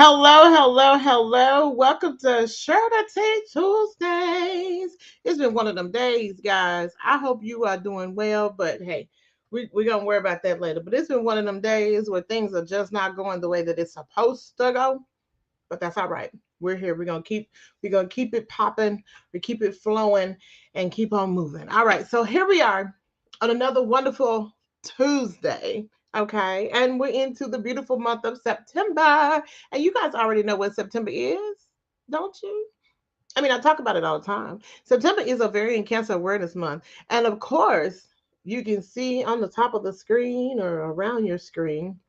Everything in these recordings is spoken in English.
Hello. Welcome to Shirley Tuesdays. It's been one of them days, guys. I hope you are doing well, but hey, we're going to worry about that later. But it's been one of them days where things are just not going the way that it's supposed to go, but that's all right. We're here. We're gonna keep it popping, we keep it flowing, and keep on moving. All right, so here we are on another wonderful Tuesday. Okay, and we're into the beautiful month of September. And you guys already know what September is, don't you? I mean, I talk about it all the time. September is Ovarian Cancer Awareness Month. And of course, you can see on the top of the screen or around your screen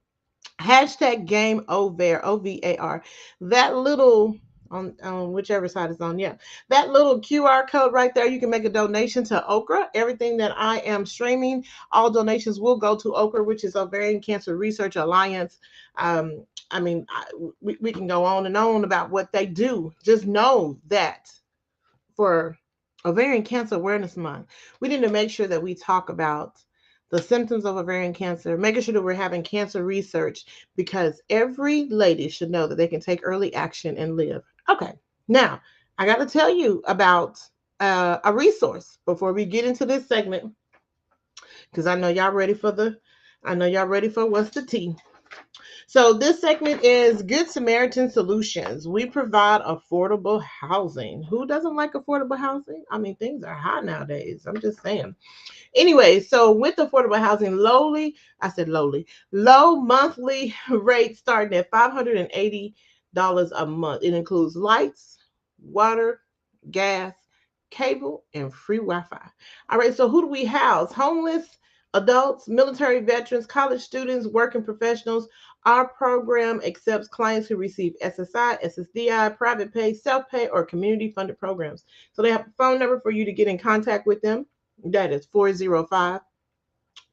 hashtag game over OVAR. That little on whichever side it's on, yeah. That little QR code right there, you can make a donation to Okra. Everything that I am streaming, all donations will go to Okra, which is Ovarian Cancer Research Alliance. I mean, we can go on and on about what they do. Just know that for Ovarian Cancer Awareness Month, we need to make sure that we talk about the symptoms of ovarian cancer, making sure that we're having cancer research because every lady should know that they can take early action and live. Okay, now I got to tell you about a resource before we get into this segment because I know y'all ready for what's the tea. So this segment is Good Samaritan Solutions. We provide affordable housing. Who doesn't like affordable housing? I mean, things are hot nowadays. I'm just saying. Anyway, so with affordable housing, low monthly rate starting at $580 a month. It includes lights, water, gas, cable, and free Wi-Fi. All right, so who do we house? Homeless, adults, military veterans, college students, working professionals. Our program accepts clients who receive SSI, SSDI, private pay, self-pay, or community-funded programs. So they have a phone number for you to get in contact with them. That is 405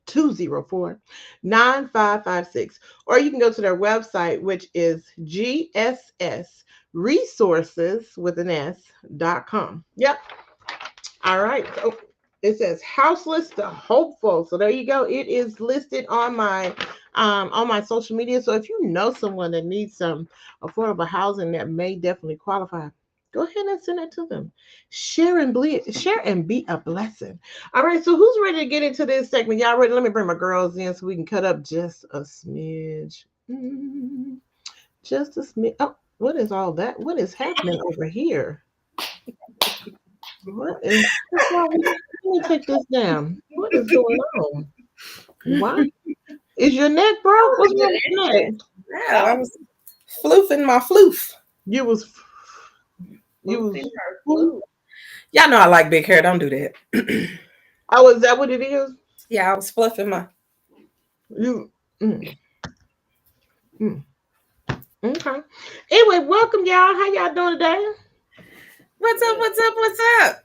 204 9556. Or you can go to their website, which is gssresources with an S.com. Yep. All right. So it says Houseless to Hopeful. So there you go. It is listed on my social media. So if you know someone that needs some affordable housing that may definitely qualify, go ahead and send it to them. Share and be a blessing. All right, so who's ready to get into this segment? Y'all ready? Let me bring my girls in so we can cut up just a smidge. Just a smidge. Oh, what is all that? What is happening over here? What's wrong with Let me take this down. What is going on? Why? Is your neck broke? What's wrong with your neck? Yeah, I was floofing my floof. You was Floof. Y'all know I like big hair. Don't do that. Oh, is that what it is? Yeah, I was fluffing my. You mm, mm. Okay. Anyway, welcome y'all. How y'all doing today? What's up? What's up? What's up?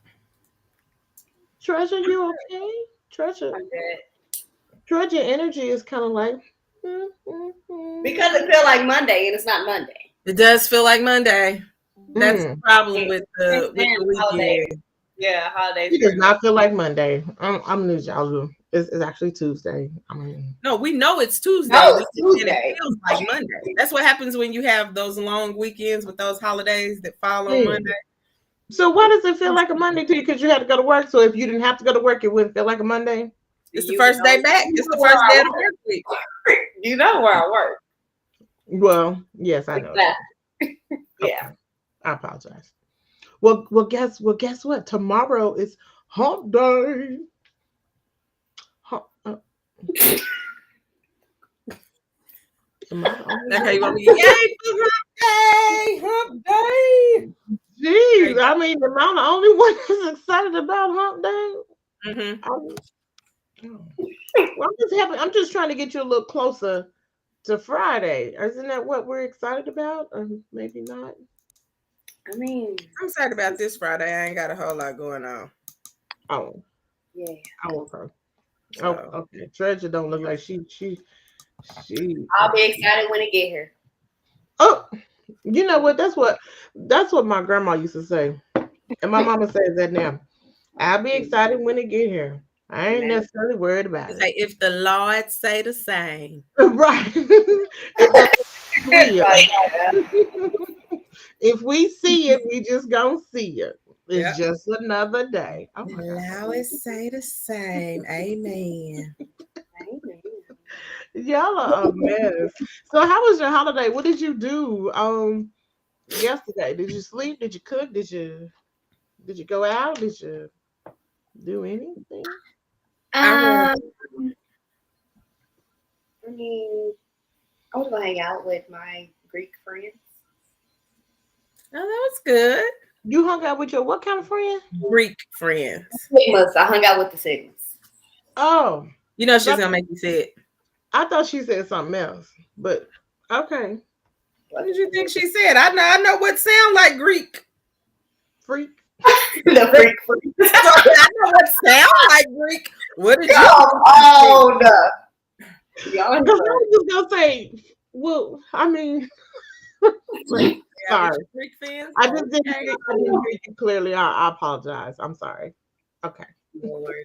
Treasure, you okay? Treasure, Treasure energy is kind of like because it feel like Monday and it's not Monday. It does feel like Monday. That's the problem with the weekend. Holiday. Yeah, holidays. It does not feel like Monday. I'm new, y'all. It's actually Tuesday. I mean, no, we know it's Tuesday. No, it's Tuesday. It feels like Monday. That's what happens when you have those long weekends with those holidays that fall on Monday. So why does it feel like a Monday to you? Because you had to go to work. So if you didn't have to go to work, it wouldn't feel like a Monday. It's the first day back. It's the first day of the work week. You know where I work. Well, yes, I know. Exactly. Yeah. Okay. I apologize. Well, guess what? Tomorrow is hump day. That's how you want me? Yay for hump day! Jeez, I mean, am I the only one that's excited about hump day? Well, I'm just trying to get you a little closer to Friday. Isn't that what we're excited about? Or maybe not. I mean, I'm excited about this Friday. I ain't got a whole lot going on. Oh, yeah. Oh, okay. Oh, okay. Treasure don't look like she. I'll be excited when it get here. Oh, you know what? That's what my grandma used to say, and my mama says that now. I'll be excited when it get here. I ain't necessarily worried about it. Say if the Lord say the same. Right. clear. If we see it, we just gonna see it. It's just another day. Oh my God. I always say the same. Amen. Y'all are a mess. So how was your holiday? What did you do yesterday? Did you sleep? Did you cook? Did you go out? Did you do anything? I mean, I was gonna hang out with my Greek friends. Oh, that was good. You hung out with your what kind of friend? Greek friends. Sigmas. I hung out with the Sigmas. Oh, You know she's That- gonna make you say it. I thought she said something else, but okay. What did you think she said? I know what sound like Greek. Freak. The Greek friends. I know what sound like Greek. What did you Oh no. Y'all Because I was just gonna say, well, I mean, sorry. Greek fans? I just didn't, Okay. I didn't hear you clearly. I apologize. I'm sorry. Okay. Lord.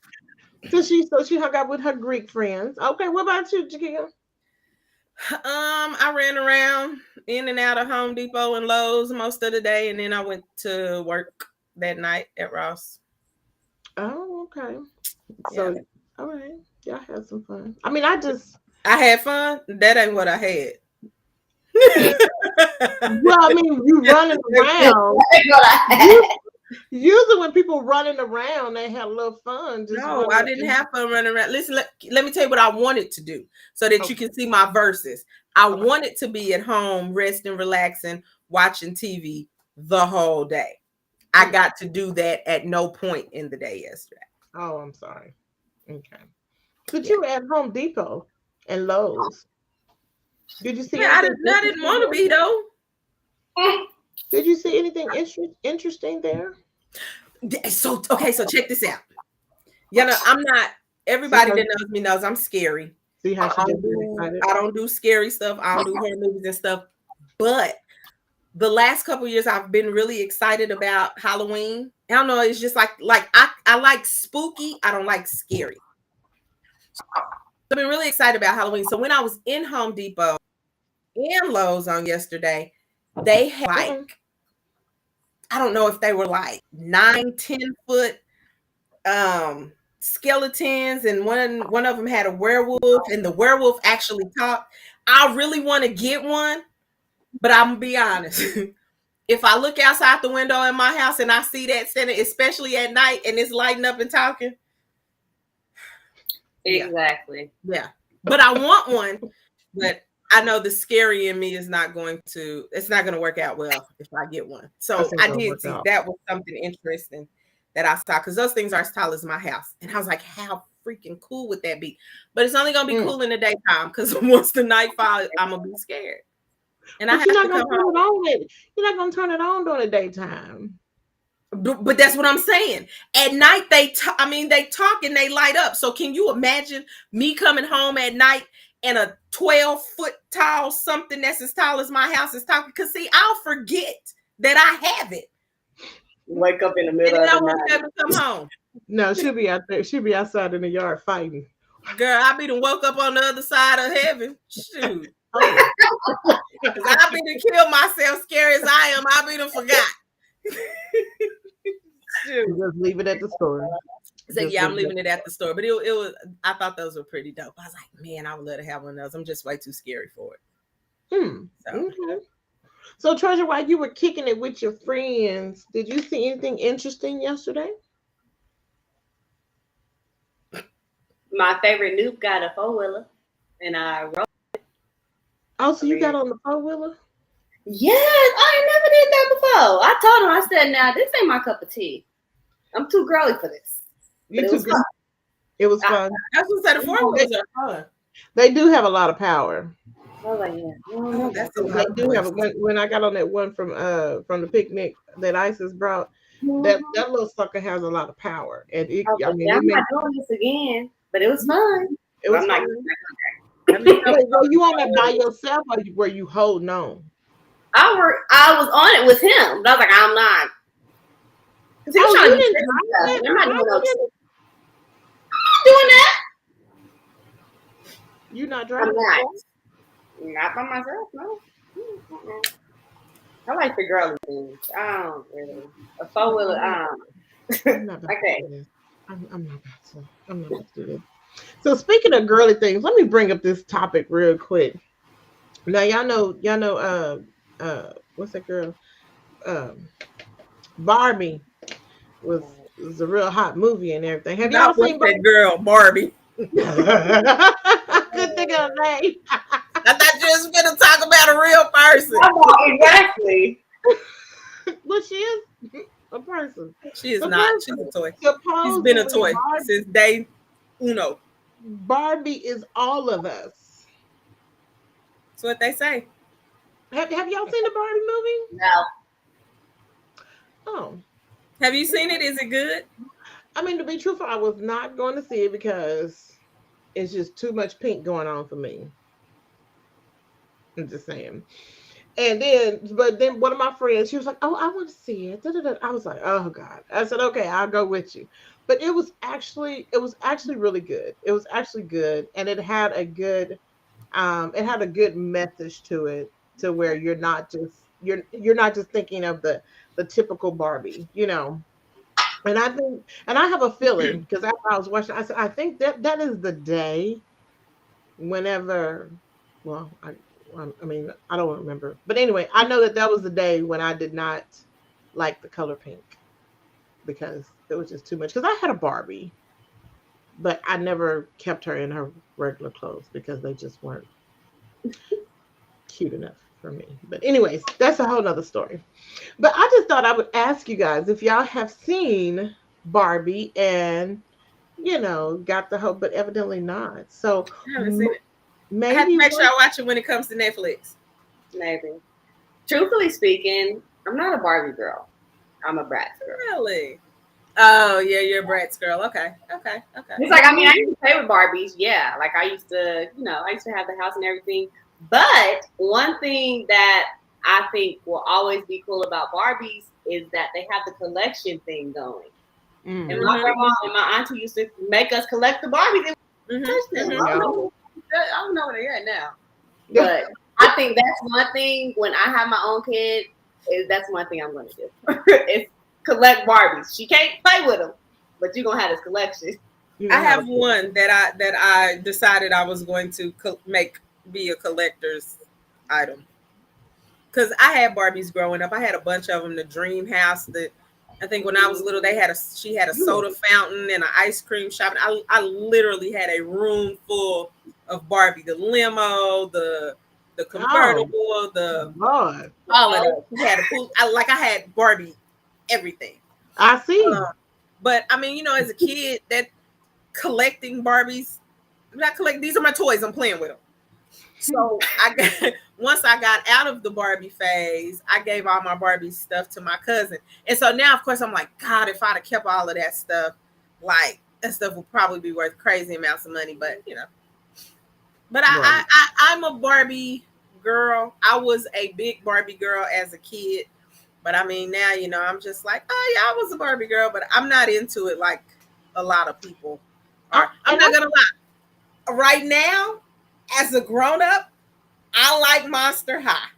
So she hung out with her Greek friends. Okay. What about you, Jahkia? I ran around in and out of Home Depot and Lowe's most of the day, and then I went to work that night at Ross. Oh, okay. So, all right. Y'all had some fun. I mean, I had fun. That ain't what I had. well, I mean, you running around. Usually when people running around, they have a little fun. Just No, I didn't have fun running around. Listen, let me tell you what I wanted to do so that you can see my verses. I wanted to be at home, resting, relaxing, watching TV the whole day. I got to do that at no point in the day yesterday. Oh, I'm sorry. Okay. But you were at Home Depot and Lowe's. Did you see I anything? didn't want to be though. Did you see anything interesting there? So check this out. You know, I'm not. Everybody that knows me knows I'm scary. See how I don't do scary stuff. I don't do horror movies and stuff. But the last couple of years, I've been really excited about Halloween. I don't know. It's just like I like spooky. I don't like scary. I've been really excited about Halloween. So when I was in Home Depot and Lowe's on yesterday, they had I don't know if they were like 9-10 foot skeletons, and one of them had a werewolf, and the werewolf actually talked. I really want to get one, but I'm gonna be honest. If I look outside the window in my house and I see that standing, especially at night, and it's lighting up and talking. Exactly. Yeah. But I want one, but I know the scary in me is not going to work out well if I get one. So I did see that was something interesting that I saw, because those things are as tall as my house. And I was like, how freaking cool would that be? But it's only gonna be cool in the daytime, because once the night falls, I'm gonna be scared. And you're not gonna turn it on. You're not gonna turn it on during the daytime. But that's what I'm saying. At night, they talk and they light up. So can you imagine me coming home at night and a 12-foot tall something that's as tall as my house is talking? Because see, I'll forget that I have it. Wake up in the middle of the night. I won't be able to come home. No, she'll be out there. She'll be outside in the yard fighting. Girl, I be done woke up on the other side of heaven. Shoot. Because I be done kill myself, scary as I am. I be done forgot. Just leave it at the store. So yeah, I'm leaving it at the store. But it was. I thought those were pretty dope. I was like, man, I would love to have one of those. I'm just way too scary for it. Okay. So Treasure, while you were kicking it with your friends, did you see anything interesting yesterday? My favorite noob got a 4-wheeler, and I rode. Oh, so you got on the 4-wheeler? Yes, I never did that before. I told him, I said, now this ain't my cup of tea. I'm too girly for this. It was fun. It was fun. I was gonna say the 4-wheelers are fun. They do have a lot of power. I was like, yeah. They do have when I got on that one from the picnic that Isis brought, that little sucker has a lot of power. And I'm not doing this again, but it was fun. It was fun. Were you on that by yourself, or were you holding on? I was on it with him, but I was like, I'm not. Because he was trying to do I'm not doing that. You're not driving? Not by myself, no. I like the girly things. I don't really. A four wheeler. I'm not about to Okay. do this. I'm not about to. I'm not about to do this. So speaking of girly things, let me bring up this topic real quick. Now y'all know what's that girl? Um Barbie was a real hot movie and everything. Have y'all Not what's seen that girl, Barbie. I couldn't think of a name. I thought you was gonna talk about a real person. Exactly. Well, she is a person. She is The not. She's a person toy. She's been a supposedly toy since day uno. Barbie is all of us. That's what they say. Have y'all seen the Barbie movie? No. Oh, Have you seen it? Is it good? I mean, to be truthful, I was not going to see it because it's just too much pink going on for me. I'm just saying. And then, but then one of my friends, she was like, "Oh, I want to see it." Da, da, da. I was like, "Oh God!" I said, "Okay, I'll go with you." But it was actually really good. It was actually good, and it had a good message to it, to where you're not just thinking of the typical Barbie, you know. And I think, and I have a feeling because after I was watching, I said, I think that is the day whenever, well, I mean, I don't remember, but anyway, I know that that was the day when I did not like the color pink because it was just too much. Because I had a Barbie, but I never kept her in her regular clothes because they just weren't cute enough for me. But anyways, that's a whole nother story. But I just thought I would ask you guys if y'all have seen Barbie and got the hope, but evidently not. So I haven't seen it. I have to maybe make sure one. I watch it when it comes to Netflix. Maybe. Truthfully speaking, I'm not a Barbie girl. I'm a Bratz girl. Really? Oh yeah, you're a Bratz girl. Okay, okay, okay. It's like, I mean, I used to play with Barbies. Yeah. Like I used to, I used to have the house and everything. But one thing that I think will always be cool about Barbies is that they have the collection thing going. And my Mm, grandma and my auntie used to make us collect the Barbies. Mm-hmm, I yeah. don't know where they're at now. Yeah. But I think that's one thing when I have my own kid, that's one thing I'm going to do. It's collect Barbies. She can't play with them, but you're going to have this collection. You I gonna have a have one that I decided I was going to make be a collector's item because I had Barbies growing up. I had a bunch of them. The Dream House. I think when I was little, she had a you soda fountain and an ice cream shop. And I literally had a room full of Barbie. The limo, the oh convertible, the Lord. all of those. We had a pool. I had Barbie everything. I see. But I mean, as a kid, that collecting Barbies, I'm not collecting. These are my toys. I'm playing with them. So once I got out of the Barbie phase, I gave all my Barbie stuff to my cousin. And so now, of course, I'm like, God, if I'd have kept all of that stuff, like that stuff would probably be worth crazy amounts of money. But but Right. I'm a Barbie girl. I was a big Barbie girl as a kid. But I mean, now, I'm just like, oh yeah, I was a Barbie girl, but I'm not into it like a lot of people are. I'm And not gonna lie. Right now, as a grown up, I like Monster High.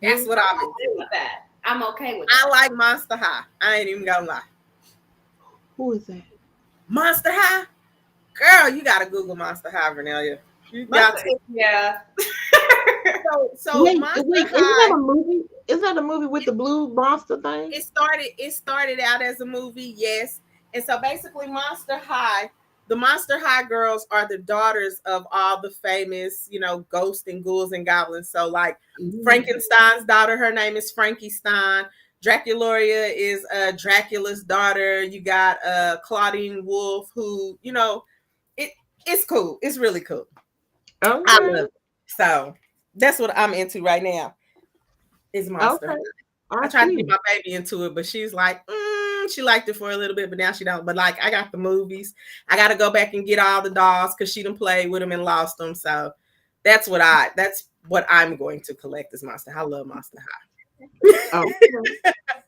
That's what I'm okay into. with that. I'm okay with I that. like Monster High. I ain't even gonna lie. who is that? Monster High, girl, you gotta Google Monster High, Vernelia. You got to. Yeah. So Wait, Monster isn't that High. a movie? Isn't that a movie with the blue monster thing? It started out as a movie, yes. And so basically Monster High, the Monster High girls are the daughters of all the famous, ghosts and ghouls and goblins. So like Mm. Frankenstein's daughter, her name is Frankie Stein. Draculaura is Dracula's daughter. You got Claudine Wolf, who, it it's cool. It's really cool. I Okay. love it. So that's what I'm into right now is Monster High. Okay. I I tried to get see. my baby into it, but she's like, she liked it for a little bit, but now she don't. But like, I got the movies. I got to go back and get all the dolls because she done played with them and lost them. So that's what I'm going to collect is Monster High. I love Monster Okay.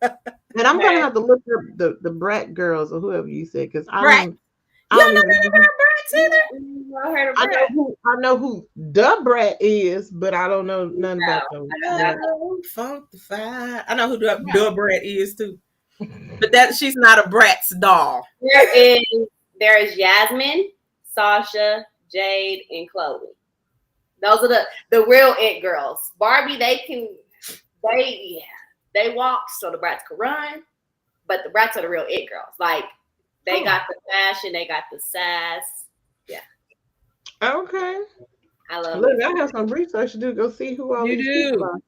High. And I'm gonna Okay. have to look up the Brat Girls or whoever you said because I Brat. don't You I don't don't know even nothing know. about Brat? I heard of I Brad. know who the brat is, but I don't know nothing about them. Funkified. I know who the brat is too, but that she's not a brat's doll. There is Yasmin, Sasha, Jade, and Chloe. Those are the real it girls. Barbie, they walk so the brats can run, but the brats are the real it girls. Like they got the fashion, they got the sass. Yeah. Okay. I love Look, it. I have some research to do. Go see who all You these do. people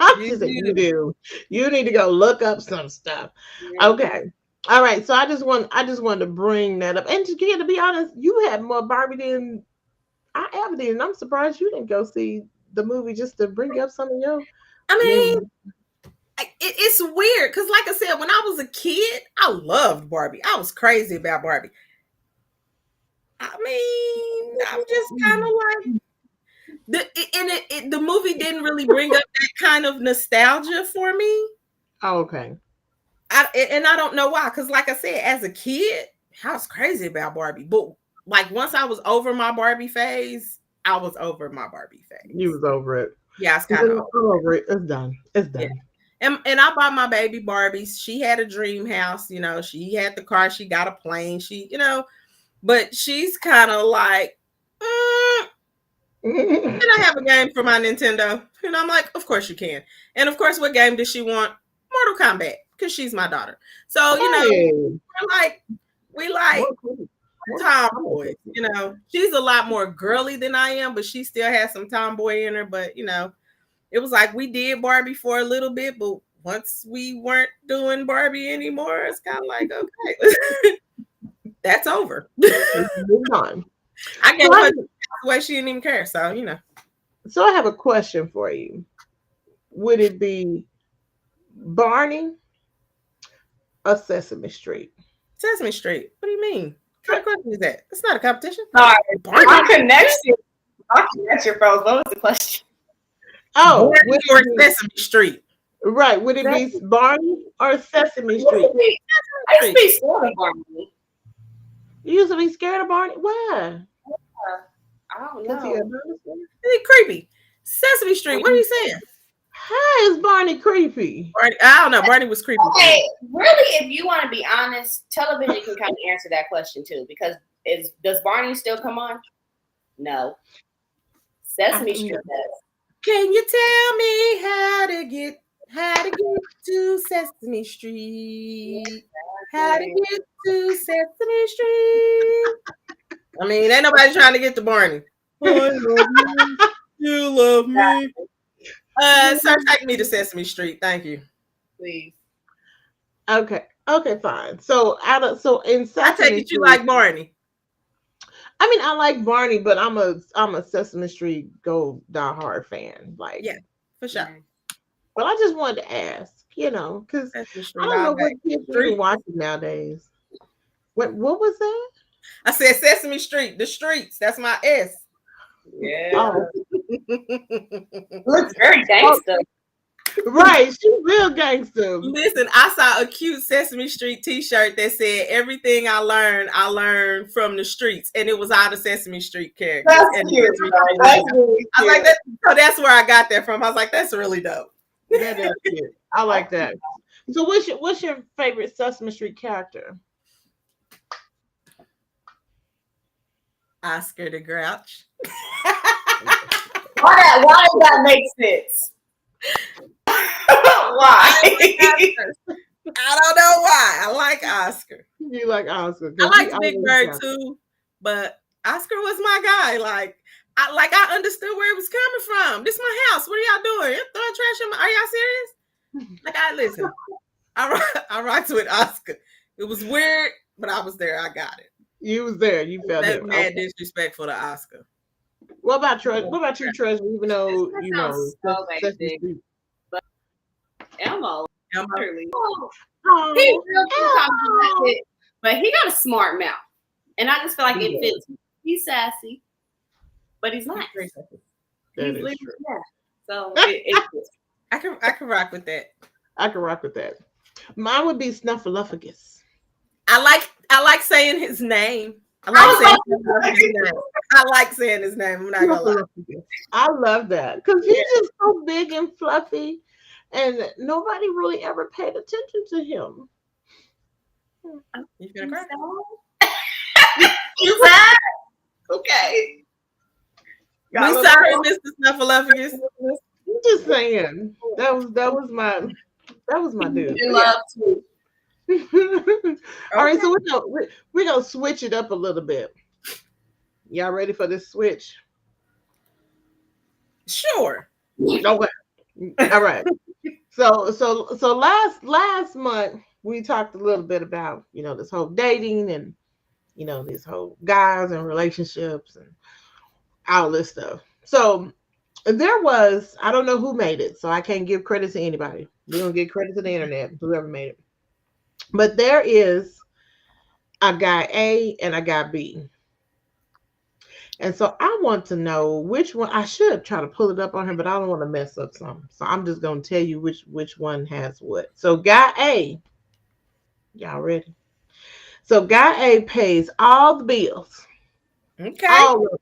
are. She said, you do. You need to go look up some stuff. Yeah. Okay. All right. So I just wanted to bring that up. And to be honest, you had more Barbie than I ever did. And I'm surprised you didn't go see the movie just to bring up some of your I mean, memories. it's weird because, like I said, when I was a kid, I loved Barbie. I was crazy about Barbie. I mean, I'm just kind of like the movie didn't really bring up that kind of nostalgia for me. Oh, okay. And I don't know why, because like I said, as a kid, I was crazy about Barbie. But like once I was over my Barbie phase, I was over my Barbie phase. You was over it. Yeah, it's kind of over it. It's done. It's done. Yeah. And I bought my baby Barbies. She had a dream house, she had the car, she got a plane, but she's kind of like, can I have a game for my Nintendo? And I'm like, of course you can. And of course, what game does she want? Mortal Kombat, because she's my daughter. So, we like tomboys, She's a lot more girly than I am, but she still has some tomboy in her. But, it was like we did Barbie for a little bit, but once we weren't doing Barbie anymore, it's kind of like, okay, that's over. Move on. I gave her the way she didn't even care. So, So I have a question for you. Would it be Barney or Sesame Street? Sesame Street. What do you mean? What kind of question is that? It's not a competition. Sorry. Barney. My connection froze. What was the question? Oh, Barney or Sesame Street. Right. Would it be Barney or Sesame Street? I used to be scared of Barney. You used to be scared of Barney? Why? I don't know. It's creepy. Sesame Street. What are you saying? How is Barney creepy? Barney, I don't know. Barney was creepy. Okay, really, if you want to be honest, television can kind of answer that question too. Because does Barney still come on? No. Sesame Street does. Can you tell me how to get to Sesame Street? How to get to Sesame Street? I mean, ain't nobody trying to get to Barney. I love you. You love me. Sir, take me to Sesame Street. Thank you. Please. Okay, fine. So in Sesame I take it you like Barney. I mean, I like Barney, but I'm a Sesame Street Go Die Hard fan. Like, yeah, for sure. But I just wanted to ask, because I don't know what kids are watching nowadays. What was that? I said Sesame Street, the streets. That's my S. Yeah. Oh. Looks very gangster. Right, she's real gangster. Listen, I saw a cute Sesame Street T-shirt that said "Everything I learned from the streets," and it was all the Sesame Street characters. That's cute. I was like, that's where I got that from. I was like, that's really dope. That is cute. I like that. So, what's your favorite Sesame Street character? Oscar the Grouch. Why does that make sense? Why? I don't know why. I like Oscar. You like Oscar. I like Big Bird too, but Oscar was my guy. I understood where it was coming from. This is my house. What are y'all doing? You're throwing trash in my. Are y'all serious? Listen. I rocked with Oscar. It was weird, but I was there. I got it. You was there. You felt it. That's mad disrespectful to Oscar. What about Trezure? What about you, Trezure? Even though so basic, but Elmo. Literally. He's real complicated, but he got a smart mouth, and I just feel like it fits. He's sassy, but he's nice. That is true. Yeah. So I can rock with that. I can rock with that. Mine would be Snuffleupagus. I like saying his name. I like saying his name. I like saying his name. I'm not gonna lie. I love that because he's just so big and fluffy, and nobody really ever paid attention to him. You gonna cry? You sad? Okay. We sorry, Mr. Snuffleupagus. I'm just saying that was my dude. In love too. All right, so we're gonna switch it up a little bit. Y'all ready for this switch? Sure. Okay. All right. So last month we talked a little bit about this whole dating and this whole guys and relationships and all this stuff. So there was, I don't know who made it, so I can't give credit to anybody. We're gonna give credit to the internet, whoever made it. But there is a guy A and a guy B. And so I want to know which one. I should try to pull it up on him, but I don't want to mess up something. So I'm just gonna tell you which one has what. So guy A, y'all ready? So guy A pays all the bills. Okay. All of them.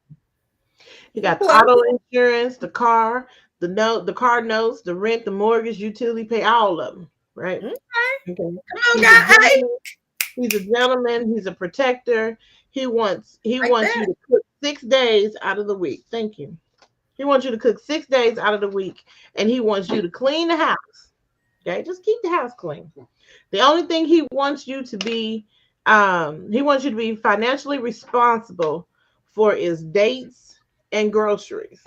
He got the auto insurance, the car, the car notes, the rent, the mortgage, utility pay, all of them. Right? Okay. Come on, He's guy A. He's a gentleman. He's a protector. He wants you that. to cook 6 days out of the week. Thank you. He wants you to cook 6 days out of the week, and he wants you to clean the house. Okay, just keep the house clean. The only thing he wants you to be, financially responsible for is dates and groceries.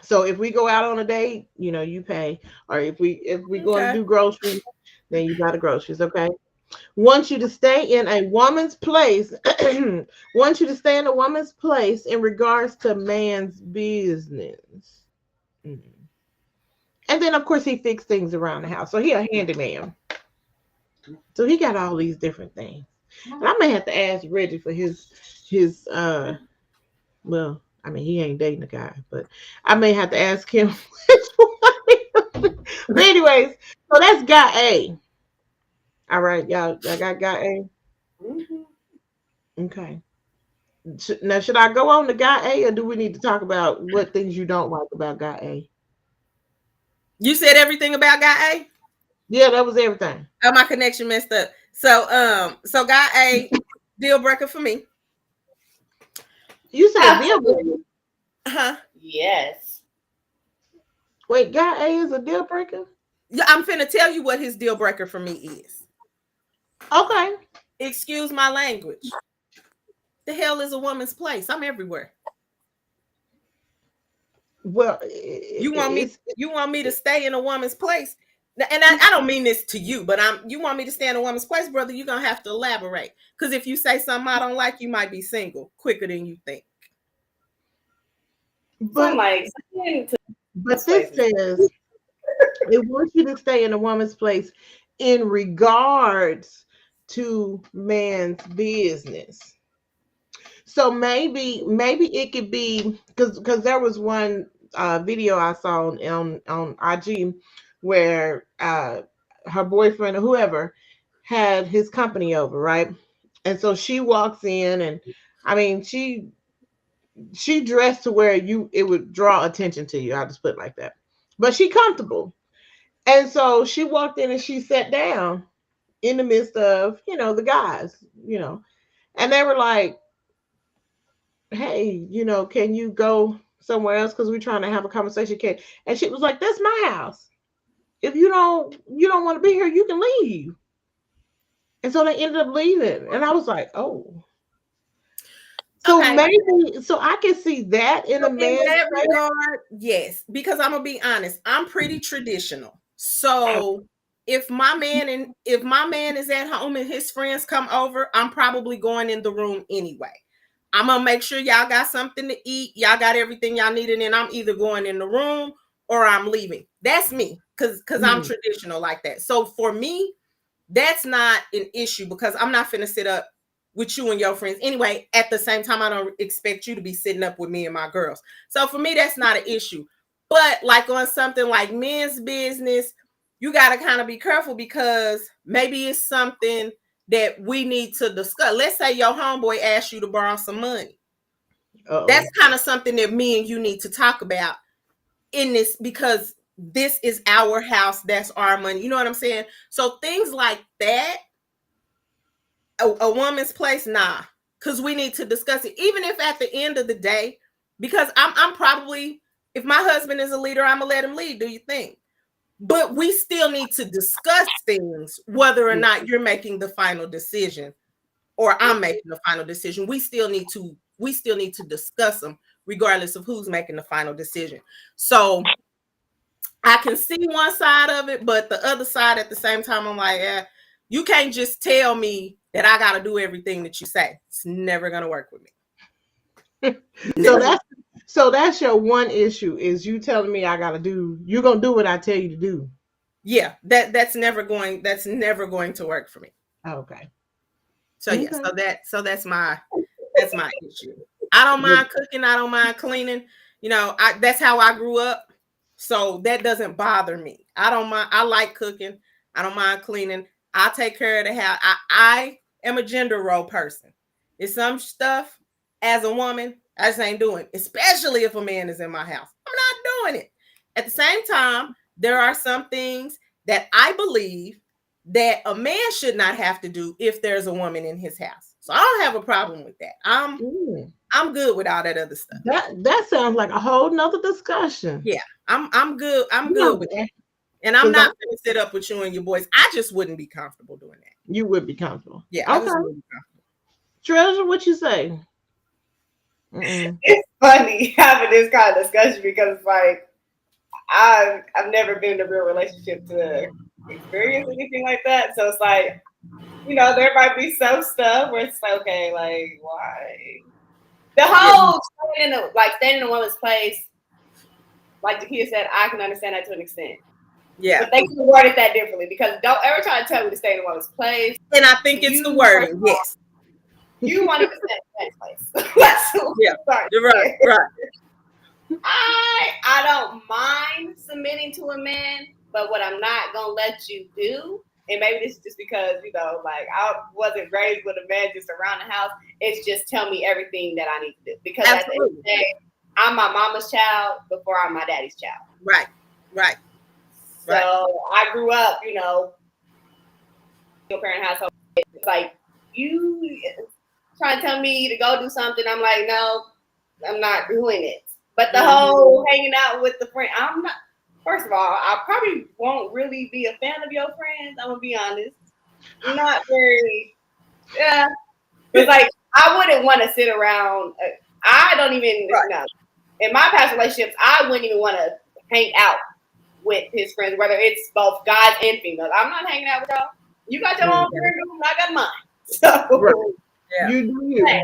So if we go out on a date, you pay, or if we going to do groceries, then you buy the groceries. Okay. Wants you to stay in a woman's place. Wants you to stay in a woman's place in regards to man's business. Mm. And then, of course, he fixed things around the house. So he a handyman. So he got all these different things. And I may have to ask Reggie for his well, I mean, he ain't dating a guy, but I may have to ask him which one. But anyways, so that's guy A. All right, y'all got guy A? Okay. Now, should I go on to guy A, or do we need to talk about what things you don't like about guy A? You said everything about guy A? Yeah, that was everything. Oh, my connection messed up. So guy A, deal breaker for me. You said deal breaker? Uh-huh. Yes. Wait, guy A is a deal breaker? Yeah, I'm finna tell you what his deal breaker for me is. Okay. Excuse my language. The hell is a woman's place? I'm everywhere. Well, you want me to stay in a woman's place? And I don't mean this to you, but you want me to stay in a woman's place, brother, you're gonna have to elaborate. Because if you say something I don't like, you might be single quicker than you think. But this says it wants you to stay in a woman's place in regards to man's business. So maybe it could be because there was one video I saw on IG where her boyfriend or whoever had his company over, right? And so she walks in, and I mean she dressed to where it would draw attention to you. I'll just put it like that. But she comfortable. And so she walked in and she sat down in the midst of, the guys, and they were like, hey, can you go somewhere else? Because we're trying to have a conversation. And she was like, that's my house. If you don't want to be here, you can leave. And so they ended up leaving. And I was like, oh. So maybe, so I can see that in a man. In that regard, yes. Because I'm gonna be honest, I'm pretty traditional. So if my man is at home and his friends come over, I'm probably going in the room anyway. I'm gonna make sure y'all got something to eat, y'all got everything y'all need, and then I'm either going in the room or I'm leaving. That's me, because I'm traditional like that. So for me, that's not an issue because I'm not finna sit up with you and your friends anyway. At the same time, I don't expect you to be sitting up with me and my girls. So for me, that's not an issue. But like on something like men's business, you got to kind of be careful because maybe it's something that we need to discuss. Let's say your homeboy asks you to borrow some money. Uh-oh. That's kind of something that me and you need to talk about in this, because this is our house. That's our money. You know what I'm saying? So things like that, a woman's place, nah, because we need to discuss it. Even if at the end of the day, because I'm probably, if my husband is a leader, I'm gonna let him lead. Do you think? But we still need to discuss things, whether or not you're making the final decision or I'm making the final decision. We still need to discuss them, regardless of who's making the final decision. So I can see one side of it, but the other side at the same time, I'm like, you can't just tell me that I got to do everything that you say. It's never gonna work with me. So that's your one issue, is you telling me you're gonna do what I tell you to do. Yeah, that's never going to work for me. Okay. So yeah, so that's my issue. I don't mind cooking, I don't mind cleaning. You know, that's how I grew up. So that doesn't bother me. I don't mind. I like cooking. I don't mind cleaning. I take care of the house. I am a gender role person. It's some stuff as a woman I just ain't doing, especially if a man is in my house. I'm not doing it. At the same time, there are some things that I believe that a man should not have to do if there's a woman in his house. So I don't have a problem with that. I'm good with all that other stuff. That sounds like a whole nother discussion. Yeah, I'm good. I'm good with that. And I'm not going to sit up with you and your boys. I just wouldn't be comfortable doing that. You would be comfortable. Yeah. Okay. I just wouldn't be comfortable. Trezure, what you say? It's funny having this kind of discussion because, like, I've never been in a real relationship to experience anything like that. So it's like, you know, there might be some stuff where it's like, okay, like, why? The whole standing in a woman's place, like Jahkia said, I can understand that to an extent. Yeah. But they can word it that differently, because don't ever try to tell me to stay in a woman's place. And I think it's the wording, yes. You want to stay in a place. Yeah, you're right, right. I don't mind submitting to a man, but what I'm not going to let you do, and maybe this is just because, you know, like, I wasn't raised with a man just around the house. It's just tell me everything that I need to do. Because at the end of the day, I'm my mama's child before I'm my daddy's child. Right, right. So I grew up, you know, your parent household. It's like, you trying to tell me to go do something. I'm like, no, I'm not doing it. But the whole hanging out with the friend, I'm not. First of all, I probably won't really be a fan of your friends. I'm gonna be honest. Not very. Yeah. It's like, I wouldn't want to sit around. I don't even know. In my past relationships, I wouldn't even want to hang out with his friends, whether it's both guys and females. I'm not hanging out with y'all. You got your own friend group, I got mine. So you do you. Like,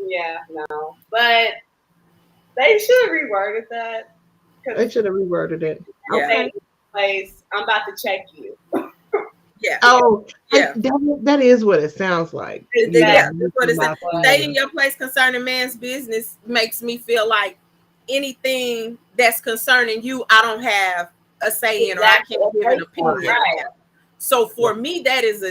yeah, no. But they should have reworded that. They should have reworded it. Okay. Place, I'm about to check you. Yeah. Oh, yeah. That is what it sounds like. Yeah, that's what it says. Stay in your place concerning man's business makes me feel like anything that's concerning you, I don't have a say in, or I can't give an opinion. Right. So for me, that is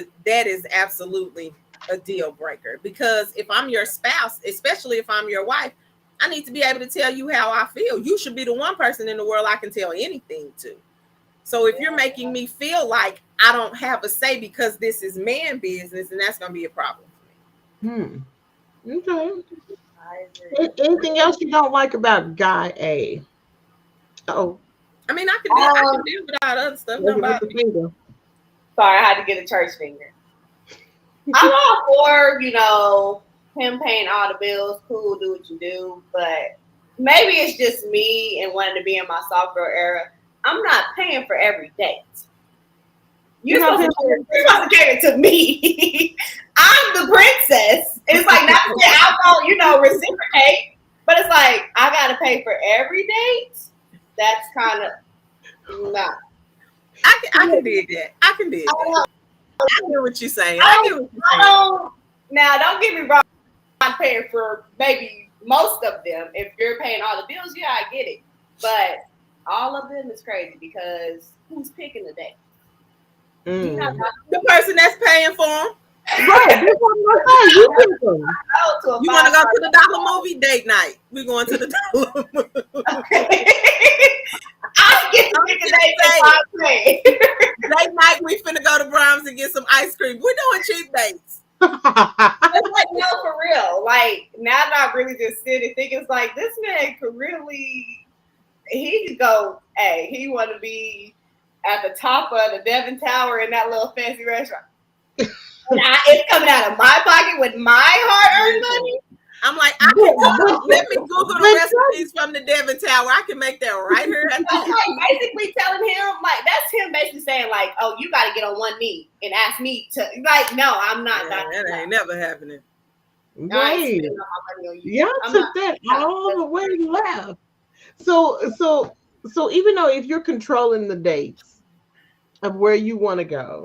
absolutely a deal breaker, because if I'm your spouse, especially if I'm your wife, I need to be able to tell you how I feel. You should be the one person in the world I can tell anything to. So if you're making me feel like I don't have a say because this is man business, then that's going to be a problem for me. Okay. Anything else you don't like about guy A? Oh. I mean, I can deal with all the other stuff. Sorry, I had to get a church finger. I'm all for, you know, him paying all the bills. Cool, do what you do. But maybe it's just me and wanting to be in my soft girl era. I'm not paying for every date. You're supposed to cater to me. I'm the princess. It's like, not to say I'll, you know, reciprocate, but it's like, I got to pay for every date. That's kind of not. I can dig that. I can dig that. I get what you're saying. Now, don't get me wrong. I'm paying for maybe most of them. If you're paying all the bills, yeah, I get it. But all of them is crazy, because who's picking the day? The person that's paying for them. Right. That's what I'm gonna say. You pick them. You want to go to the dollar movie? Date night. We're going to the dollar movie. I get to pick a date. Date night, we finna go to Brahms and get some ice cream. We're doing cheap dates. It's like, no, for real. Like, now that I really just sit and think, it's like, this man could really, he could go, hey, he want to be at the top of the Devon Tower in that little fancy restaurant. And it's coming out of my pocket with my hard-earned money. I'm like, let me Google the recipes from the Devon Tower. I can make that right here. At that's like basically telling him, like, that's him basically saying, like, oh, you got to get on one knee and ask me to, like, no, I'm not. That ain't never happening. Right. Y'all took that all the way left. So even though if you're controlling the dates of where you want to go,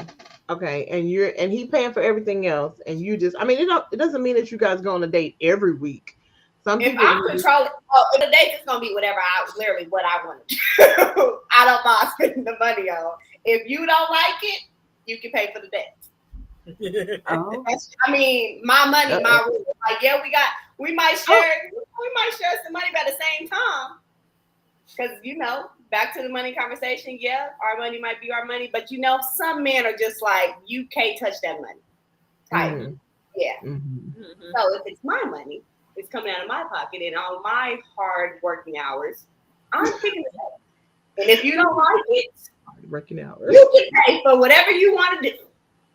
okay, and he paying for everything else, and you just, I mean, it doesn't mean that you guys go on a date every week. Some if people I'm controlling, the date is gonna be whatever what I want to do. I don't mind spending the money on. If you don't like it, you can pay for the date. Oh. I mean, my money, my rules. Like, yeah, we might share some money, but at the same time, because back to the money conversation. Yeah, our money might be our money, but some men are just like, you can't touch that money. Type. Yeah. Mm-hmm. So if it's my money, it's coming out of my pocket, and on my hard working hours, I'm picking it up. And if you don't like it, working hours, you can pay for whatever you want to do.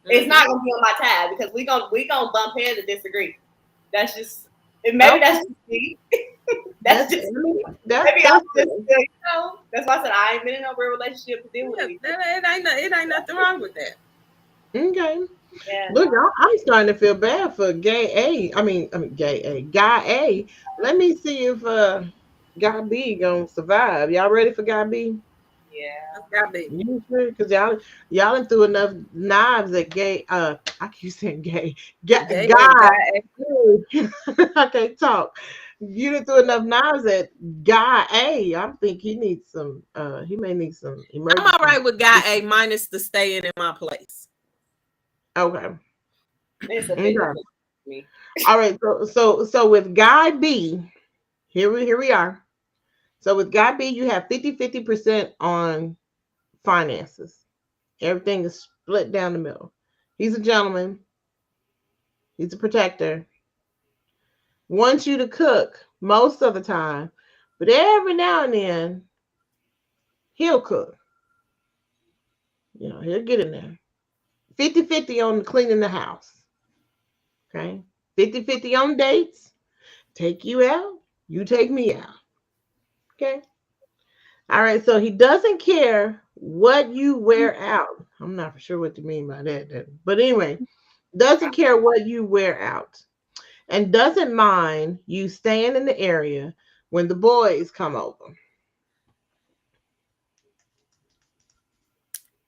It's not gonna be on my tab because we gonna bump heads and disagree. That's just that's just me. That's just me. That's why I said I ain't been in no real relationship to deal with it. It ain't nothing wrong with that. Okay. Yeah. Look, I'm starting to feel bad for gay A. I mean, guy A. Let me see if guy B gonna survive. Y'all ready for guy B? Yeah. Guy B. You sure? Because y'all done threw enough knives at gay. I keep saying gay. Guy. I can't talk. You done threw enough knives at guy A. I think he needs some. He may need some emergency. I'm all right with guy A minus the staying in my place. Okay. Okay. All right. So with guy B, here we are. So with guy B, you have 50% on finances. Everything is split down the middle. He's a gentleman. He's a protector. Wants you to cook most of the time, but every now and then he'll cook. He'll get in there. 50-50 on cleaning the house. Okay. 50-50 on dates. Take you out. You take me out. Okay. All right. So he doesn't care what you wear out. I'm not for sure what you mean by that. But anyway, doesn't care what you wear out. And doesn't mind you staying in the area when the boys come over.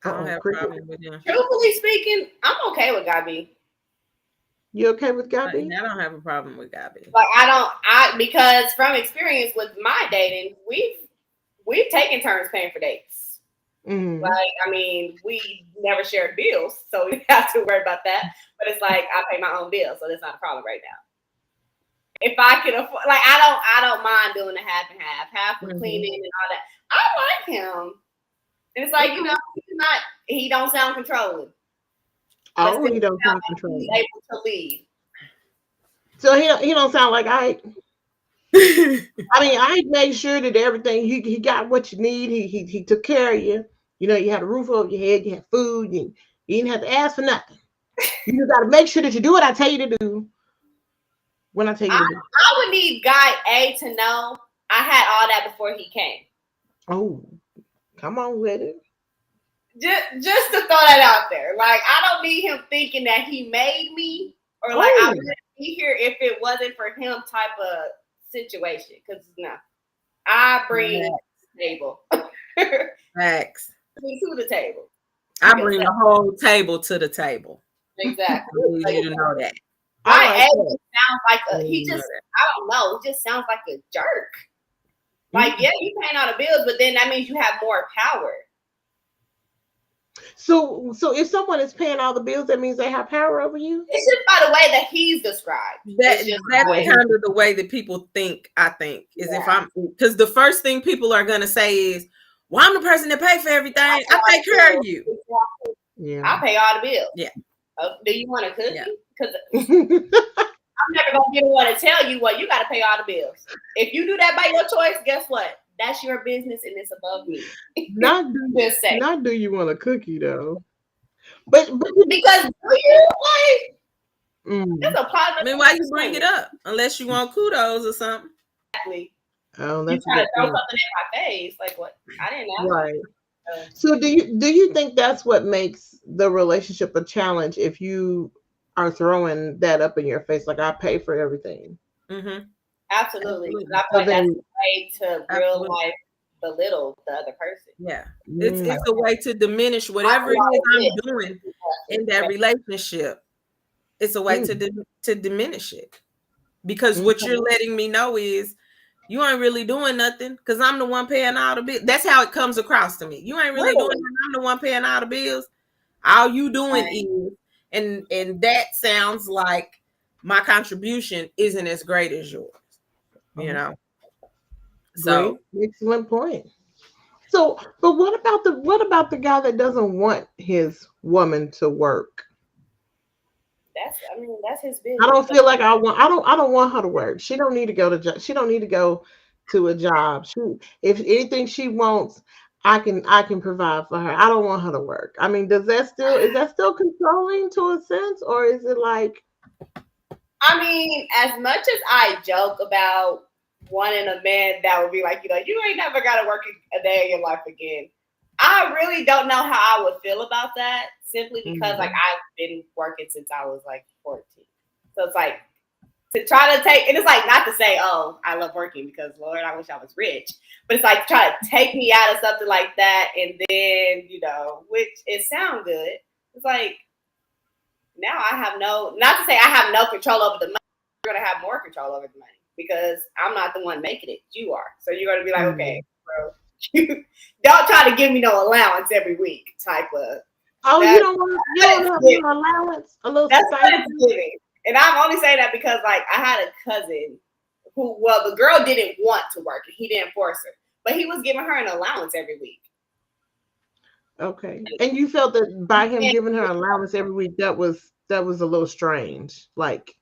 I don't have a problem with him. Truthfully speaking, I'm okay with guy B. You okay with guy B? I don't have a problem with guy B. Like because from experience with my dating, we've taken turns paying for dates. Mm-hmm. Like, I mean, we never shared bills, so we didn't have to worry about that. But it's like I pay my own bills, so that's not a problem right now. If I could afford, like, I don't mind doing a half and half for cleaning and all that. I like him. And it's like, he don't sound controlling. Oh, he don't sound controlling. He's able to lead. So he don't sound like I. I mean, I made sure that everything he got what you need. He took care of you. You had a roof over your head. You had food. You didn't have to ask for nothing. You just got to make sure that you do what I tell you to do. When I tell you to do. I would need guy A to know I had all that before he came. Oh, come on with it. Just to throw that out there. Like, I don't need him thinking that he made me or like I wouldn't be here if it wasn't for him type of situation. Because I bring to the table. Facts. To the table. I bring the whole table to the table. Exactly. I need you to know that. Guy A sounds like I don't know, he just sounds like a jerk. Like, yeah, you paying all the bills, but then that means you have more power. So if someone is paying all the bills, that means they have power over you. It's just by the way that he's described. That It's just that's Wait. kind of the way that people think. I think is if Yeah. I'm because the first thing people are gonna say is, "Well, I'm the person that pay for everything. I take care of you." Yeah. I pay all the bills. Yeah. Do you want a cookie? Yeah. Because I'm never gonna be the one to tell you what you got to pay all the bills. If you do that by your choice, guess what? That's your business and it's above me. Just say. Not do you want a cookie though? But Because do you like that's a I positive. mean, why you bring it up unless you want kudos or something? Exactly. oh, You that's a trying to good throw point. something in my face? Like what? I didn't ask. Right. So, So do you think that's what makes the relationship a challenge if you are throwing that up in your face like I pay for everything? Mm-hmm. absolutely. 'Cause Absolutely. I feel So like that's then, a way to real Absolutely. life belittle the other person. Yeah. mm, It's a way to diminish I whatever feel it is like I'm doing in that relationship. It's a way mm, to diminish it. Because what okay. you're letting me know is you ain't really doing nothing because I'm the one paying all the bills. That's how it comes across to me. You ain't really doing Literally. nothing. I'm the one paying all the bills. All you doing Right. is, and that sounds like my contribution isn't as great as yours. You Oh, know. great, So excellent point. So, but what about the guy that doesn't want his woman to work? That's his I business. don't feel like I don't want her to work. She don't need to go to she don't need to go to a job. She if anything she wants, I can provide for her. I don't want her to work. I mean, is that still controlling to a sense, or is it like I mean, as much as I joke about wanting a man that would be like, you ain't never got to work a day in your life again. I really don't know how I would feel about that simply because like mm, I've been working since I was like 14. So it's like to try to take, and it's like not to say, oh, I love working because Lord, I wish I was rich. But it's like try to take me out of something like that and then, which it sounds good. It's like now I have not to say I have no control over the money. You're gonna have more control over the money because I'm not the one making it. You are. So you're gonna be like, okay, mm. bro, you don't try to give me no allowance every week type of Oh, that. you don't have That's no allowance, a little what stipend? it's giving. And I'm only saying that because like I had a cousin who, well, the girl didn't want to work and he didn't force her, but he was giving her an allowance every week. Okay. And you felt that by him And giving her allowance every week, that was a little strange. Like,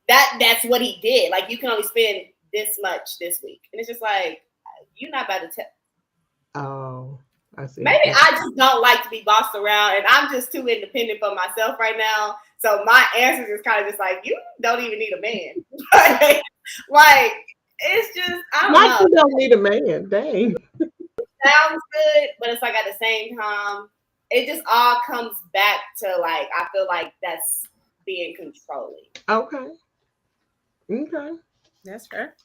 that's what he did. Like you can only spend this much this week, and it's just like you're not about to tell. oh, I see. Maybe Yeah. I just don't like to be bossed around, and I'm just too independent for myself right now. So my answer is kind of just like you don't even need a man. Like it's just I don't Not know. you don't need a man. Dang. Sounds good, but it's like at the same time, it just all comes back to like I feel like that's being controlling. Okay. Okay. that's fair.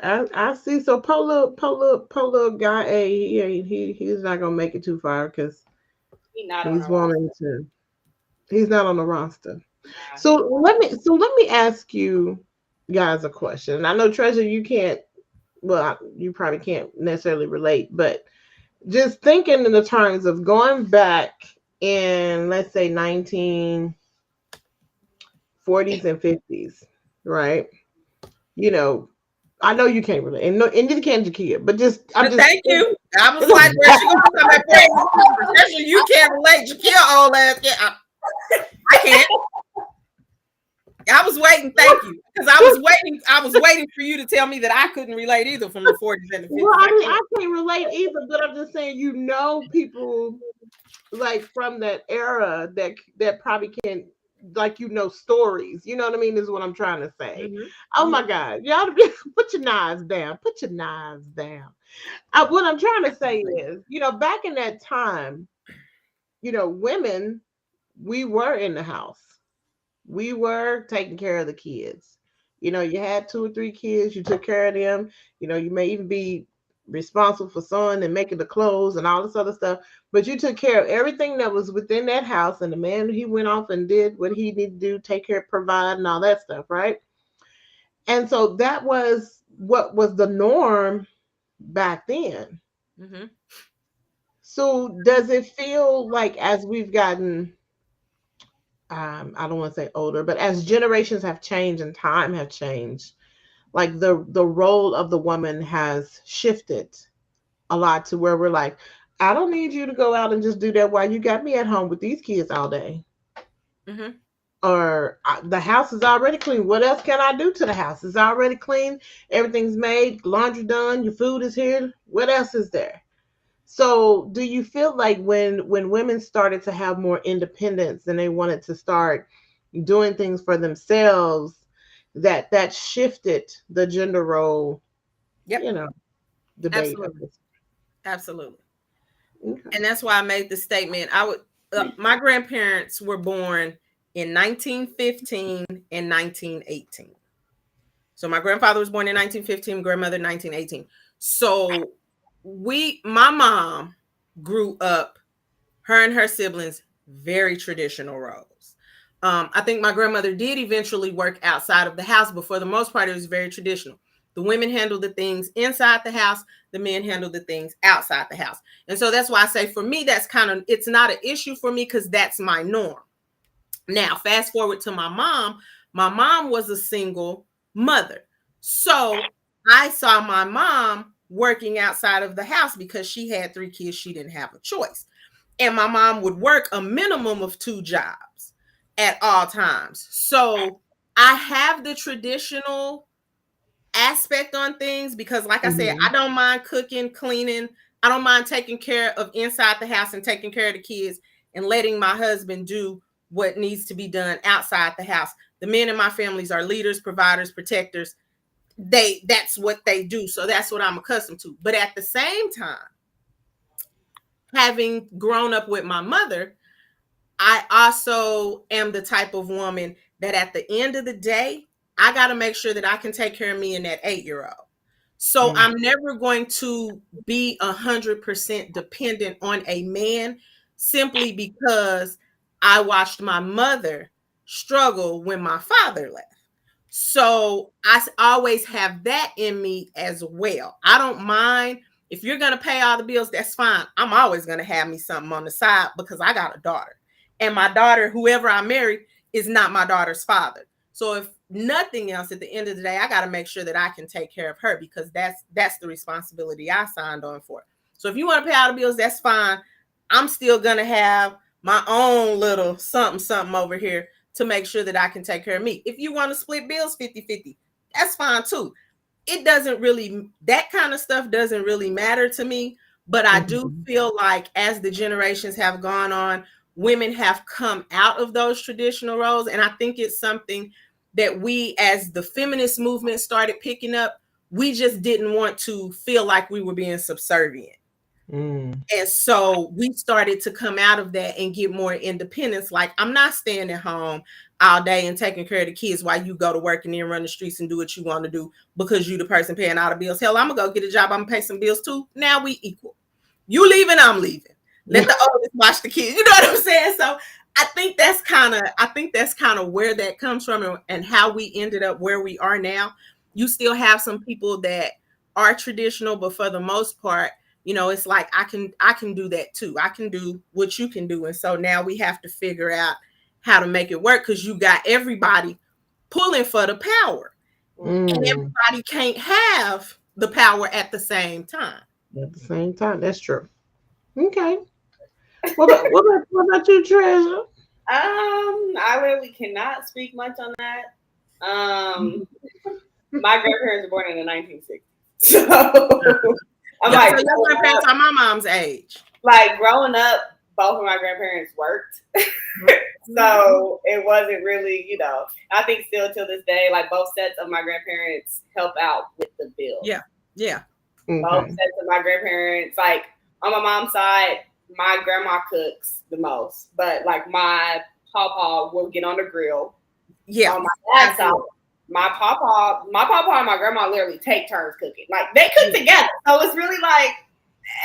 I see. So polar guy A, he's not gonna make it too far because He's not on he's a roster. wanting to. He's not on the roster. Nah, So he's let me ask you guys a question. And I know Treasure, you can't. Well, you probably can't necessarily relate, but just thinking in the terms of going back in, let's say, 1940s and 50s, right? You know, I know you can't relate, and no, and neither can Jahkia, but I'm But just thank you. I was like, where's she gonna come back from? You can't relate. Jahkia old ass. I can't. I was waiting. Thank you, because I was waiting. I was waiting for you to tell me that I couldn't relate either from the 40s and the 50s. well, I mean, I can't relate either, but I'm just saying, people like from that era that probably can, like, stories. You know what I mean? Is what I'm trying to say. Mm-hmm. Oh Mm-hmm. my God, y'all, put your knives down. Put your knives down. What I'm trying to say is, back in that time, women, we were in the house. We were taking care of the kids. You had 2 or 3 kids, you took care of them. You may even be responsible for sewing and making the clothes and all this other stuff, but you took care of everything that was within that house. And the man, he went off and did what he needed to do, take care, provide, and all that stuff, right? And so that was what was the norm back then. Mm-hmm. So does it feel like as we've gotten, I don't want to say older, but as generations have changed and time have changed, like the role of the woman has shifted a lot to where we're like, I don't need you to go out and just do that while you got me at home with these kids all day. Mm-hmm. Or the house is already clean. What else can I do to the house? It's already clean. Everything's made, laundry done, your food is here. What else is there? So, do you feel like when women started to have more independence and they wanted to start doing things for themselves, that shifted the gender role, Yep. you know, debate, I Absolutely. guess. Absolutely. Okay. And that's why I made the statement. My grandparents were born in 1915 and 1918. So my grandfather was born in 1915, grandmother 1918. So my mom grew up, her and her siblings, very traditional roles. I think my grandmother did eventually work outside of the house, but for the most part, it was very traditional. The women handled the things inside the house, the men handled the things outside the house. And so that's why I say for me, it's not an issue for me because that's my norm. Now, fast forward to my mom. My mom was a single mother. So I saw my mom working outside of the house because she had 3 kids. She didn't have a choice. And my mom would work a minimum of 2 jobs at all times. So I have the traditional aspect on things because, like I said, I Hmm. don't mind cooking, cleaning. I don't mind taking care of inside the house and taking care of the kids and letting my husband do what needs to be done outside the house. The men in my families are leaders, providers, protectors. That's what they do. So that's what I'm accustomed to. But at the same time, having grown up with my mother, I also am the type of woman that at the end of the day, I got to make sure that I can take care of me and that 8-year-old. So Mm. I'm never going to be 100% dependent on a man simply because I watched my mother struggle when my father left. So always have that in me as well. I don't mind if you're going to pay all the bills, that's fine. I'm always going to have me something on the side because I got a daughter. And my daughter, whoever I marry, is not my daughter's father. So if nothing else, at the end of the day, I got to make sure that I can take care of her because that's the responsibility I signed on for. So if you want to pay all the bills, that's fine. I'm still going to have my own little something something over here to make sure that I can take care of me. If you want to split bills 50-50, that's fine too. It doesn't really, that kind of stuff doesn't really matter to me. But I do Mhm. feel like as the generations have gone on, women have come out of those traditional roles. And I think it's something that we, as the feminist movement started picking up, we just didn't want to feel like we were being subservient. Mm. And so we started to come out of that and get more independence. Like, I'm not staying at home all day and taking care of the kids while you go to work and then run the streets and do what you want to do because you the person paying all the bills. Hell, I'm gonna go get a job. I'm gonna pay some bills too. Now we equal. You leaving, I'm leaving. Let the oldest watch the kids. You know what I'm saying? So I think that's kind of where that comes from and how we ended up where we are now. You still have some people that are traditional, but for the most part, it's like I can do that too. I can do what you can do. And so now we have to figure out how to make it work because you got everybody pulling for the power. And Mm. everybody can't have the power at the same time. At the same time, that's true. Okay. What about you, Treasure? I really cannot speak much on that. My grandparents were born in the 1960s, so I'm Yep. like So your growing grandparents up, are my mom's age. both of my grandparents worked, Mhm. so it wasn't really, I think still till this day, like both sets of my grandparents help out with the bills. Yeah. Yeah. Both Okay. sets of my grandparents, like on my mom's side, my grandma cooks the most, but like papa will get on the grill. Yeah. On my dad's side, Absolutely. my papa and my grandma literally take turns cooking. Like they cook together, so it's really like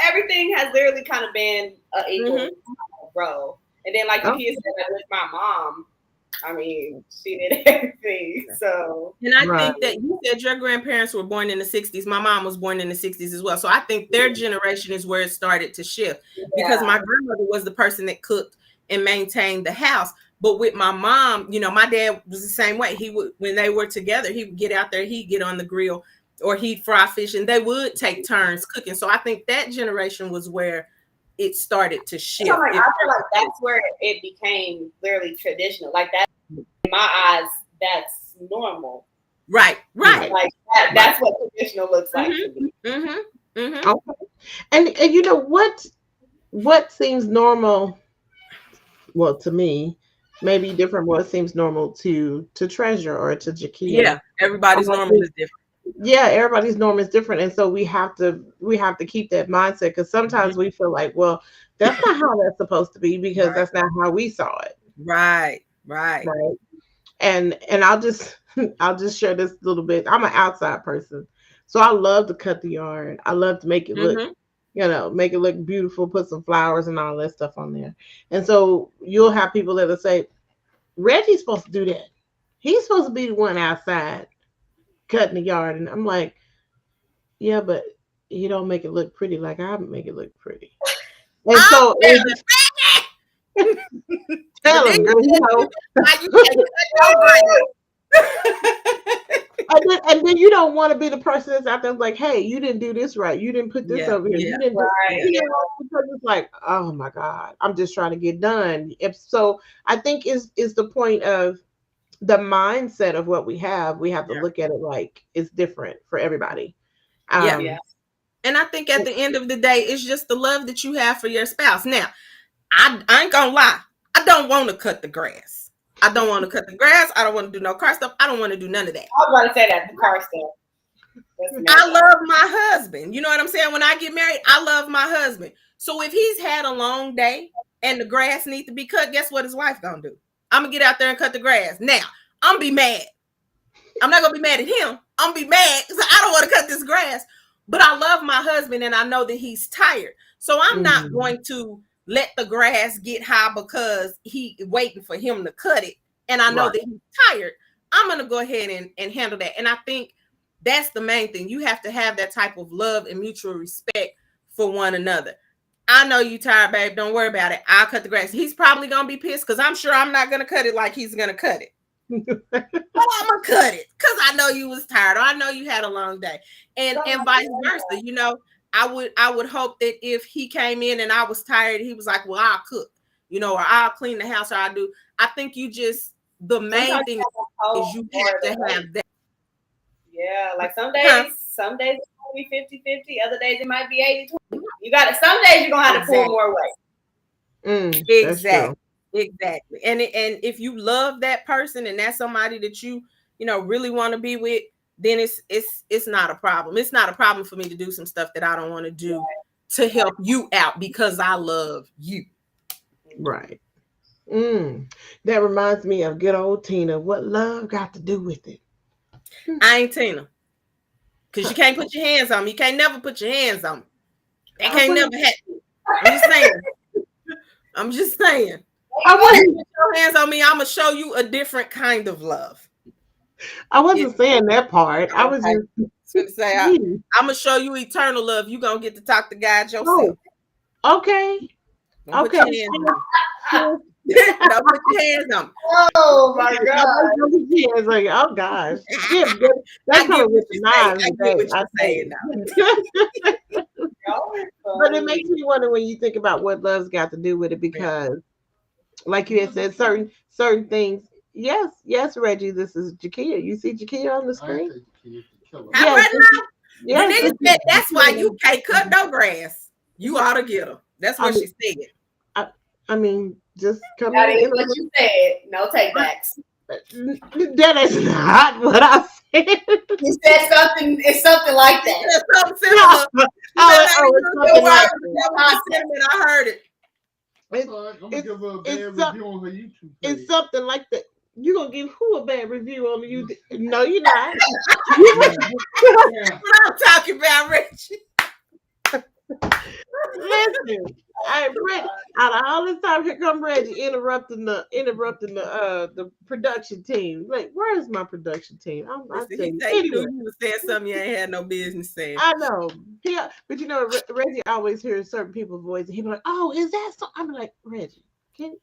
everything has literally kind of been an equal Mm-hmm. role. And then, like the Oh. kids said, like with my mom, I mean, she did everything. So, and I Right. think that you said your grandparents were born in the 60s. My mom was born in the 60s as well. So I think their generation is where it started to shift because yeah. my grandmother was the person that cooked and maintained the house. But with my mom, you know, my dad was the same way. He would, when they were together, he would get out there, he'd get on the grill or he'd fry fish, and they would take turns cooking. So I think that generation was where it started to So shift. like, I feel like that's where it became literally traditional. Like that, in my eyes, that's normal. Right. Like that's what traditional looks like to me. Okay. And you know what seems normal, well, to me, maybe different what seems normal to Treasure or to Yeah, Jahkia. everybody's normal is different. Yeah, everybody's norm is different, and so we have to keep that mindset, because sometimes we feel like, well, that's not how that's supposed to be, because Right. that's not how we saw it. Right. Right. And I'll just share this little bit. I'm an outside person, so I love to cut the yard. I love to make it look, Mm-hmm. make it look beautiful, put some flowers and all that stuff on there. And so you'll have people that'll say, Reggie's supposed to do that. He's supposed to be the one outside cutting the yard. And I'm like, yeah, but he don't make it look pretty like I make it look pretty. And I'm so telling tell him, girl, why you can't cut your grass. and then you don't want to be the person that's out there like, hey, you didn't do this right. You didn't put this over here. Yeah. You didn't Right. do, because it's like, oh my God, I'm just trying to get done. If so, I think is the point of the mindset of what we have. We have to look at it like it's different for everybody. Yeah. Yeah. And I think at the end of the day, it's just the love that you have for your spouse. Now, I ain't gonna lie. I don't want to cut the grass. I don't want to cut the grass. I don't want to do no car stuff. I don't want to do none of that. I was about to say that, the car stuff. I love my husband. You know what I'm saying? When I get married, I love my husband. So if he's had a long day and the grass needs to be cut, guess what his wife gonna do? I'm gonna get out there and cut the grass. Now, I'm gonna be mad. I'm not gonna be mad at him. I'm gonna be mad because I don't want to cut this grass. But I love my husband and I know that he's tired. So I'm not going to let the grass get high because he waiting for him to cut it. And I know that he's tired. I'm going to go ahead and handle that. And I think that's the main thing. You have to have that type of love and mutual respect for one another. I know you tired, babe. Don't worry about it. I'll cut the grass. He's probably going to be pissed because I'm sure I'm not going to cut it like he's going to cut it. But I'm gonna cut it because I know you was tired or I know you had a long day, and vice versa. You know, I would hope that if he came in and I was tired, he was like, well, I'll cook, you know, or I'll clean the house, or I'll do. I think the main thing is you have to have that. Yeah, like some days it's gonna be 50-50, other days it might be 80-20. You got it. Some days you're gonna have to pull more weight. Exactly. Exactly. And if you love that person and that's somebody that you really want to be with, then it's not a problem. It's not a problem for me to do some stuff that I don't want to do to help you out because I love you. Right. That reminds me of good old Tina. What love got to do with it? I ain't Tina. Because you can't put your hands on me. You can't never put your hands on me. That can't never happen. I'm just saying. I want you to put your hands on me. I'm gonna show you a different kind of love. I wasn't saying that part. I was just gonna say I'm gonna show you eternal love. You gonna get to talk to God yourself. Oh, okay. Don't put your hands on me. Don't put your hands on me. Oh my God. It's like, oh gosh. Yeah, that's kind of with the knives. I get what you're saying now. But it makes me wonder when you think about what love's got to do with it, because like you had said, certain things. Yes, Reggie, this is Jahkia. You see Jahkia on the screen? Yes. That's why you can't cut no grass. You ought to get her. That's what she said. I mean, just come that in. Is what you said. No takebacks. That is not what I said. You said something. It's something like that. It's something similar. It's something like that. I heard it. It's something like that. You gonna give who a bad review on you? No, you're not. What I'm talking about, Richie. Listen, out of all this time, here come Reggie interrupting the production team. Like, where is my production team? I'll Listen, tell he you. said he knew Anyway, you was saying something you ain't had no business saying. I know. Yeah, but Reggie always hears certain people's voice, and he be like, "Oh, is that so?" I'm like, Reggie, can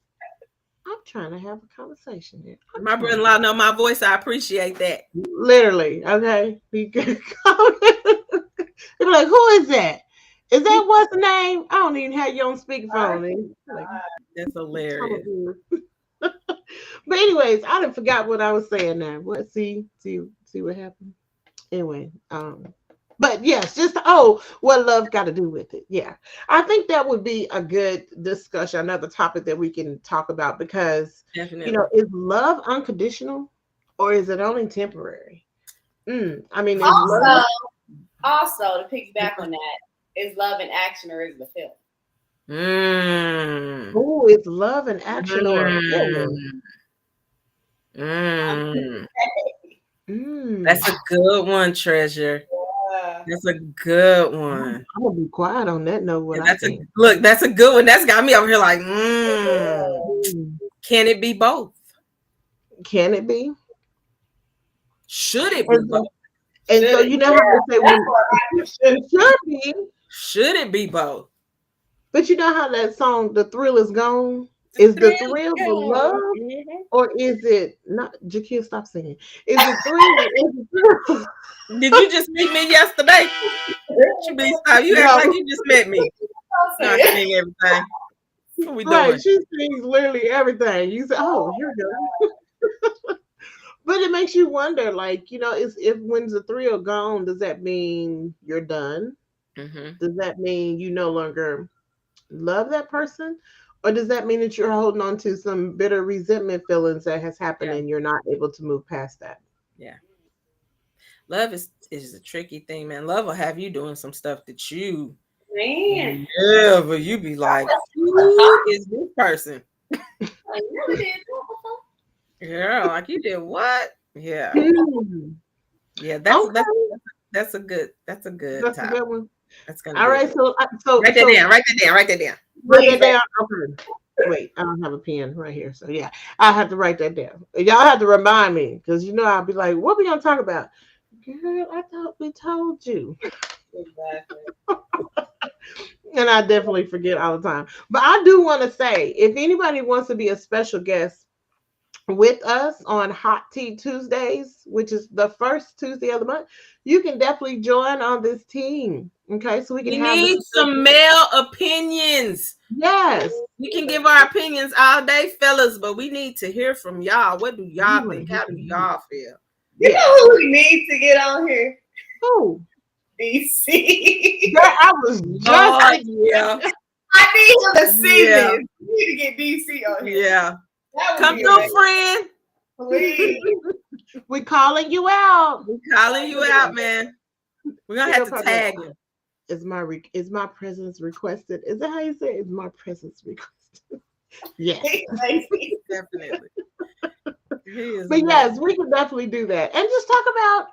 I'm trying to have a conversation here. I'm My trying. brother-in-law know my voice. I appreciate that. Literally, okay. He be like, "Who is that? Is that what's the name? I don't even have you on speakerphone." And like, That's hilarious. "Oh, but anyways, I done forgot what I was saying now. What see what happened? Anyway, but yes, just what love got to do with it. Yeah. I think that would be a good discussion, another topic that we can talk about because Definitely. is love unconditional or is it only temporary? I mean, is love Also, also to piggyback on that, is love in action or is it a feeling? oh, is love an action or a feeling? Mm. Mm. Mm. That's a good one, Treasure. That's a good one. I'm gonna be quiet on that note. What Yeah, I think. that's a good one. That's got me over here like, Mm. can it be both? Can it be? Should it be And both? so, and so you know how they say when it should be, Should it be both? but you know how that song, "The Thrill Is Gone," The is the thrill thrill the is love, gone. or is it not? Jahkia, stop singing. Is the thrill? Is the thrill Did you just meet me yesterday? You be stop. You act no, like you just met me. No, I sing everything. What we right? doing? She sings literally everything. You say, "Oh, here we go." But it makes you wonder, like is if when's the thrill gone? Does that mean you're done? Mm-hmm. Does that mean you no longer love that person? Or does that mean that you're holding on to some bitter resentment feelings that has happened Yeah, and you're not able to move past that? yeah. Love is a tricky thing, man. Love will have you doing some stuff that you Man, never. You be like, who is this person? I never did that before. Yeah, like you did what? Yeah, Hmm. yeah. Okay, That's a good that's a topic. good one. That's gonna All be a right, good. so Write that down. Write that down. Write that down. write that Please, down. Okay. Wait, I don't have a pen right here, so yeah, I have to write that down. Y'all have to remind me because I'll be like, "What we gonna talk about?" Girl, I thought we told you. exactly. And I definitely forget all the time. But I do want to say, if anybody wants to be a special guest with us on Hot Tea Tuesdays, which is the first Tuesday of the month, you can definitely join on this team. Okay, so we can We have this need some male opinions. Yes. We can give our opinions all day, fellas, but we need to hear from y'all. What do We y'all want to think? hear How do from you. y'all feel? You Yes. know who we need to get on here? Oh, DC. that I was just Lord, thinking. yeah, I need him to see yeah, this. We need to get DC on here. yeah. That would Come be through, amazing. friend. Please. We calling you out. We calling you out, man. We're gonna have to tag him. Is my presence requested? Is that how you say it? Is my presence requested? Yes. Definitely. He is But yes, amazing. we can definitely do that. And just talk about,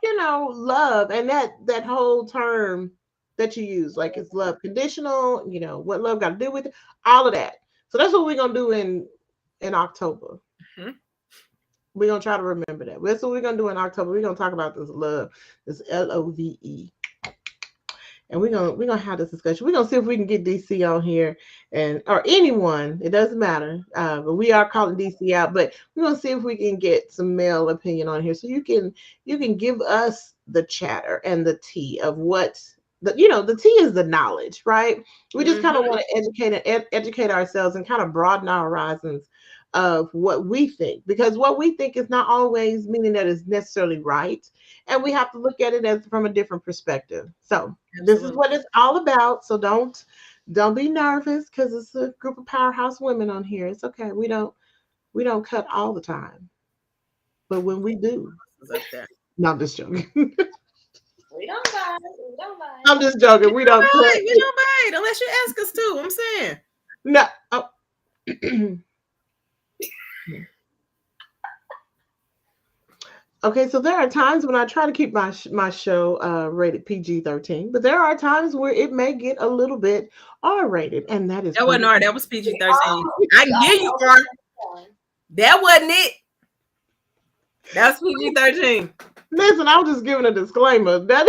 love and that whole term that you use. Like, is love conditional? What love got to do with it? All of that. So that's what we're gonna do in October. Mhm. We're gonna try to remember that. That's what we're gonna do in October. We're gonna talk about this love, this LOVE. And we're gonna have this discussion. We're gonna see if we can get DC on here and or anyone. It doesn't matter. But we are calling DC out. But we're gonna see if we can get some male opinion on here, so you can give us the chatter and the tea of what the tea is the knowledge, right? We just kind of Mhm. want to educate ourselves and kind of broaden our horizons of what we think, because what we think is not always meaning that it's necessarily right, and we have to look at it as from a different perspective. So this is Absolutely. what it's all about. So don't be nervous because it's a group of powerhouse women on here. It's okay. We don't cut all the time, but when we do, What's up there? no, I'm just joking. We don't buy it. We don't buy I'm it. just joking. We don't cut. Right, we don't bite unless you ask us to. I'm saying. No. Oh. Okay, so there are times when I try to keep my show rated PG-13, but there are times where it may get a little bit R-rated, and that is That wasn't R. perfectly. That was PG-13. Oh, I can give you R. That wasn't it. That was PG-13. Listen, I was just giving a disclaimer. That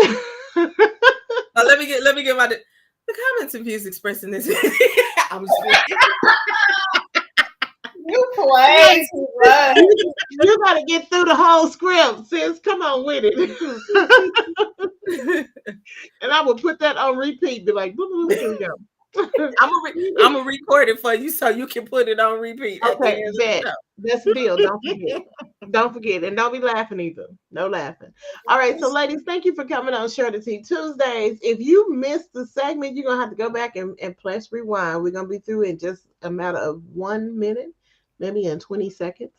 Let me get my the comments and views expressed in this. I'm just you play too much. you got to get through the whole script, sis. Come on with it. And I will put that on repeat. Be like, boo, boo, here we go. I'm gonna record it for you so you can put it on repeat at the Okay, end of bet. the That's the deal. Don't forget. Don't forget. And don't be laughing either. No laughing. All right. So, ladies, thank you for coming on Share the Tea Tuesdays. If you missed the segment, you're going to have to go back and press rewind. We're going to be through in just a matter of 1 minute, maybe in 20 seconds.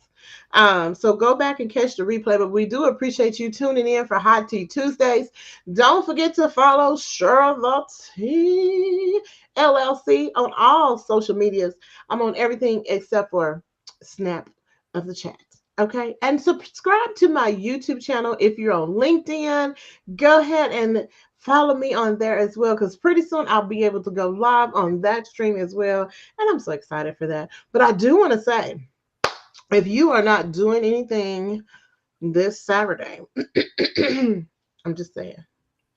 So go back and catch the replay. But we do appreciate you tuning in for Hot Tea Tuesdays. Don't forget to follow Share the Tea LLC on all social medias. I'm on everything except for Snap of the Chat. Okay. And subscribe to my YouTube channel. If you're on LinkedIn, go ahead and follow me on there as well, because pretty soon I'll be able to go live on that stream as well. And I'm so excited for that. But I do want to say, if you are not doing anything this Saturday, I'm just saying.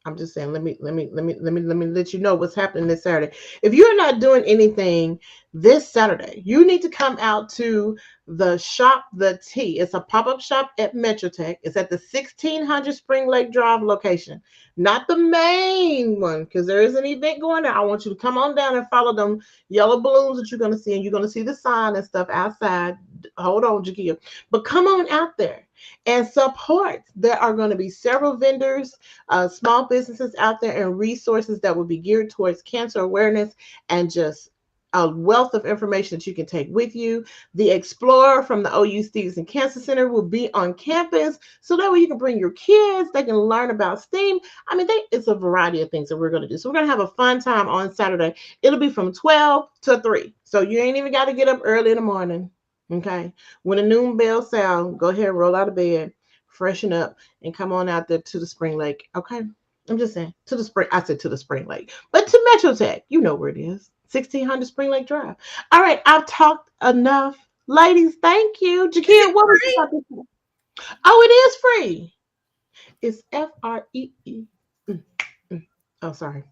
I'm just saying, let you know what's happening this Saturday. If you're not doing anything this Saturday, you need to come out to the Shop the Tea. It's a pop-up shop at Metrotech. It's at the 1600 Spring Lake Drive location, not the main one, because there is an event going there. I want you to come on down and follow them yellow balloons that you're going to see, and you're going to see the sign and stuff outside. Hold on, Jahkia. But come on out there and support. There are going to be several vendors, small businesses out there, and resources that will be geared towards cancer awareness and just a wealth of information that you can take with you. The Explorer from the OU Stevenson Cancer Center will be on campus, so that way you can bring your kids. They can learn about STEAM. I mean, it's a variety of things that we're going to do. So we're going to have a fun time on Saturday. It'll be from 12 to 3. So you ain't even got to get up early in the morning. Okay. When a noon bell sound, go ahead, roll out of bed, freshen up, and come on out there to the Spring Lake. Okay. I'm just saying to the spring. I said to the Spring Lake, but to Metro Tech, you know where it is. 1600 Spring Lake Drive. All right. I've talked enough. Ladies, thank you. Jakia, what was you about to say? Oh, it is free. It's FREE. Oh, sorry.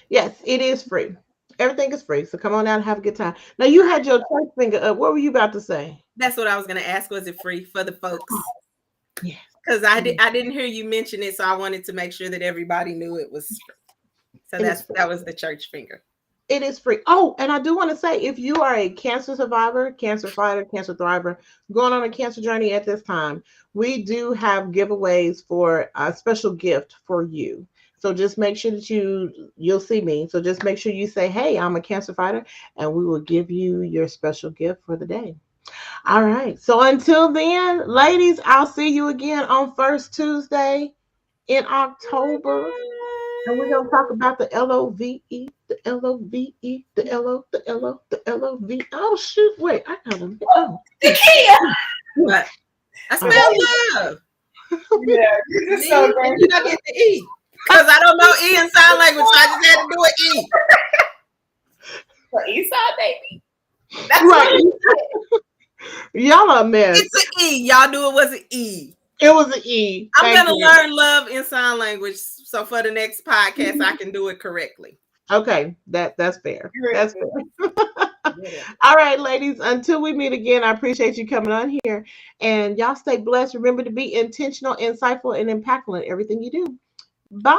Yes, it is free. Everything is free. So come on out and have a good time. Now you had your church finger up. What were you about to say? That's what I was gonna ask. Was it free for the folks? Yes. Because I didn't hear you mention it, so I wanted to make sure that everybody knew it was free. So that was the church finger. It is free. Oh, and I do want to say, if you are a cancer survivor, cancer fighter, cancer thriver, going on a cancer journey at this time, we do have giveaways for a special gift for you. So just make sure that you'll see me. So just make sure you say, "Hey, I'm a cancer fighter," and we will give you your special gift for the day. All right. So until then, ladies, I'll see you again on first Tuesday in October. And we're gonna talk about the LOVE, the LOVE, the LO, the LO, the LOV. Oh shoot! Wait, I got them. Oh, But I smell love. Yeah, you're just so great. You don't get the E because I don't know E in sign language, so I just had to do an E. For Eastside, baby. That's right. Y'all are a mess. It's an E. Y'all knew it was an E. It was an E. I'm gonna learn love in sign language, so for the next podcast, I can do it correctly. Okay, that's fair. That's fair. All right, ladies. Until we meet again, I appreciate you coming on here, and y'all stay blessed. Remember to be intentional, insightful, and impactful in everything you do. Bye.